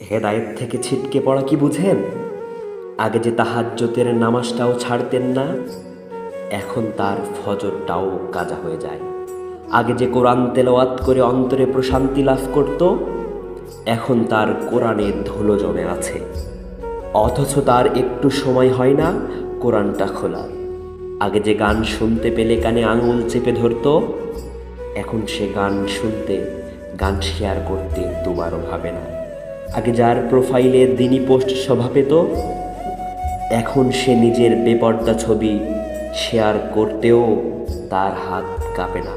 হেদায়েত থেকে ছিটকে পড়া কি বুঝেন? আগে যে তাহাজ্জুদের নামাজটাও ছাড়তেন না, এখন তার ফজরটাও কাজা হয়ে যায়। আগে যে কোরআন তেলাওয়াত করে অন্তরে প্রশান্তি লাভ করত, এখন তার কোরআনে ধুলো জমে আছে। অথচ তার একটু সময় হয় না কোরআনটা খোলার। আগে যে গান শুনতে পেলে কানে আঙুল চেপে ধরত, এখন সে গান শুনতে, গান শেয়ার করতে দুবারও ভাবে না। আগে যার প্রোফাইলে দিনই পোস্ট শোভা পেত, এখন সে নিজের বেপর্দা ছবি শেয়ার করতেও তার হাত কাঁপে না।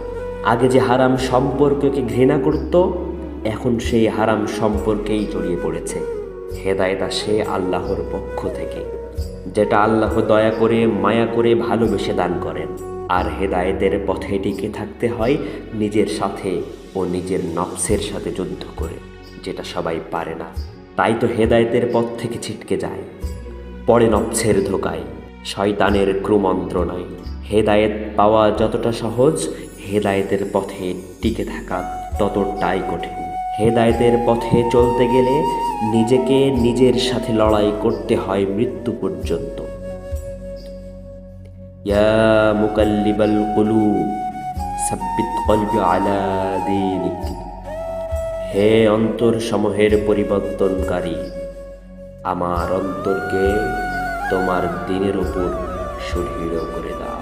আগে যে হারাম সম্পর্ককে ঘৃণা করত, এখন সেই হারাম সম্পর্কেই জড়িয়ে পড়েছে। হেদায়েত আসে আল্লাহর পক্ষ থেকে, যেটা আল্লাহ দয়া করে মায়া করে ভালোবেসে দান করেন। আর হেদায়েতের পথে টিকে থাকতে হয় নিজের সাথে ও নিজের নফসের সাথে যুদ্ধ করে, যেটা সবাই পারে না। তাই তো হেদায়েতের পথ থেকে ছিটকে যায়, পড়ে নফসের ধোকায়, শয়তানের ক্রুমন্ত্রণায়। হেদায়েত পাওয়া যতটা সহজ, হেদায়েতের পথে টিকে থাকা ততটাই কঠিন। হেদায়েতের পথে চলতে গেলে নিজেকে নিজের সাথে লড়াই করতে হয় মৃত্যু পর্যন্ত। ইয়া মুকাল্লিবাল কুলুব সাব্বিত কলবি আলা দীনিক। হে অন্তর সমূহের পরিবর্তনকারী, আমার অন্তরকে তোমার দিনের উপর সুদৃঢ় করে দাও।